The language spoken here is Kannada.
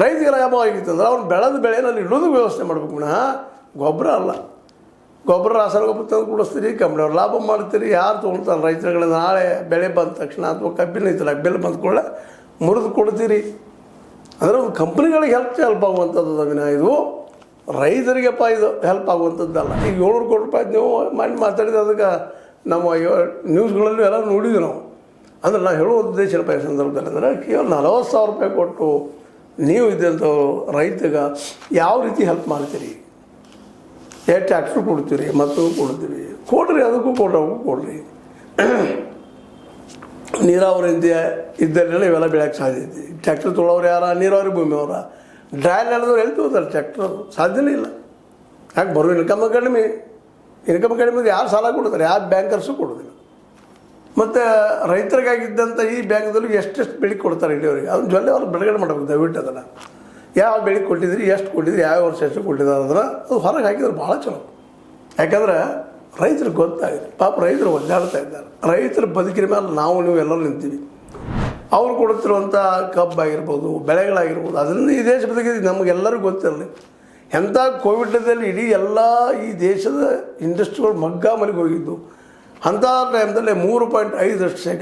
ರೈತರಿಗೆ ಲಾಭ ಆಗಿತ್ತು ಅಂದ್ರೆ ಅವ್ನು ಬೆಳೆದ ಬೆಳೆನಲ್ಲಿ ಇಡೋದು ವ್ಯವಸ್ಥೆ ಮಾಡಬೇಕು ವಿನಃ ಗೊಬ್ಬರ ಅಲ್ಲ. ಗೊಬ್ಬರ ರಾಸಾಯನಿಕ ಗೊಬ್ಬರ ತಂದು ಕೊಡಿಸ್ತೀರಿ, ಕಂಪ್ನಿಯವ್ರು ಲಾಭ ಮಾಡ್ತೀರಿ. ಯಾರು ತೊಗೊಳ್ತಾರೆ ರೈತರುಗಳ ನಾಳೆ ಬೆಳೆ ಬಂದ ತಕ್ಷಣ ಅಥವಾ ಕಬ್ಬಿನ ಐತಲ್ಲ ಬೆಲೆ ಬಂದ ಕೂಡಲೇ ಮುರಿದು ಕೊಡ್ತೀರಿ. ಅಂದರೆ ಒಂದು ಕಂಪ್ನಿಗಳಿಗೆ ಹೆಲ್ಪ್ ಆಗುವಂಥದ್ದು ವಿನಃ ಇದು ರೈತರಿಗೆಪ್ಪ ಇದು ಹೆಲ್ಪ್ ಆಗುವಂಥದ್ದಲ್ಲ. ಈಗ 700 ಕೋಟಿ ರೂಪಾಯಿ ನೀವು ಮಾಡಿ ಮಾತಾಡಿದ ಅದಕ್ಕೆ ನಮ್ಮ ನ್ಯೂಸ್ಗಳಲ್ಲೂ ಎಲ್ಲ ನೋಡಿದ್ವಿ ನಾವು. ಅಂದರೆ ನಾವು ಹೇಳೋ ಉದ್ದೇಶ ರೂಪಾಯಿ ಸಂದರ್ಭದಲ್ಲಿ ಅಂದರೆ ಕೇವಲ 40,000 ರೂಪಾಯಿ ಕೊಟ್ಟು ನೀವು ಇದ್ದಂಥವ್ರು ರೈತಗೆ ಯಾವ ರೀತಿ ಹೆಲ್ಪ್ ಮಾಡ್ತೀರಿ? ಟ್ಯಾಕ್ಟ್ರು ಕೊಡ್ತೀರಿ, ಮತ್ತು ಕೊಡ್ತೀರಿ, ಕೊಡ್ರಿ, ಅದಕ್ಕೂ ಕೊಡ್ರಿ. ನೀರಾವರಿ ಇದ್ದಲ್ಲೆಲ್ಲ ಇವೆಲ್ಲ ಬೆಳೆಯೋಕ್ಕೆ ಸಾಧ್ಯತೆ. ಟ್ಯಾಕ್ಟ್ರ್ ತೊಗೊಳೋರು ಯಾರ? ನೀರಾವರಿ ಭೂಮಿಯವರ. ಡ್ರೈ ಲ್ಯಾಂಡ್ದವ್ರು ಎಲ್ಲಿ ತೊಗೋತಾರೆ ಟ್ಯಾಕ್ಟ್ರು? ಸಾಧ್ಯನೇ ಇಲ್ಲ. ಯಾಕೆ ಬರೋ ಇನ್ಕಮ್ ಕಡಿಮೆ ಯಾರು ಸಾಲ ಕೊಡ್ತಾರೆ? ಯಾವ ಬ್ಯಾಂಕರ್ಸು ಕೊಡೋದಿಲ್ಲ. ಮತ್ತು ರೈತರಿಗಾಗಿದ್ದಂಥ ಈ ಬ್ಯಾಂಕ್ದಲ್ಲಿ ಎಷ್ಟೆಷ್ಟು ಬೆಳೆ ಕೊಡ್ತಾರೆ ಇಲ್ಲಿವರೆಗೆ ಅದನ್ನ ಜೊಲ್ಲೆ ಅವ್ರು ಬಿಡುಗಡೆ ಮಾಡಬೇಕು ದಯವಿಟ್ಟು. ಅದನ್ನು ಯಾವ ಬೆಳೆ ಕೊಟ್ಟಿದ್ರಿ, ಎಷ್ಟು ಕೊಟ್ಟಿದ್ರಿ, ಯಾವ ವರ್ಷ ಎಷ್ಟು ಕೊಟ್ಟಿದ್ದಾರೆ ಅಂದ್ರೆ ಅದು ಹೊರಗೆ ಹಾಕಿದ್ರೆ ಭಾಳ ಚಲೋ. ಯಾಕಂದ್ರೆ ರೈತರಿಗೆ ಗೊತ್ತಾಗಿದೆ. ಪಾಪ ರೈತರು ಒದ್ದಾಡ್ತಾ ಇದ್ದಾರೆ. ರೈತರ ಬದುಕಿನ ಮೇಲೆ ನೀವು ಎಲ್ಲರೂ ನಿಂತೀವಿ. ಅವ್ರು ಕೊಡುತ್ತಿರುವಂಥ ಕಬ್ಬಾಗಿರ್ಬೋದು, ಬೆಳೆಗಳಾಗಿರ್ಬೋದು, ಅದರಿಂದ ಈ ದೇಶ ಬದುಕಿದೆ ನಮಗೆಲ್ಲರಿಗೂ ಗೊತ್ತಿರಲಿ. ಎಂಥ ಕೋವಿಡ್ದಲ್ಲಿ ಇಡೀ ಎಲ್ಲ ಈ ದೇಶದ ಇಂಡಸ್ಟ್ರಿಗಳು ಮಗ್ಗ ಮನೆಗೆ ಹೋಗಿದ್ದು. ಅಂಥ ಟೈಮ್ದಲ್ಲಿ 3.5%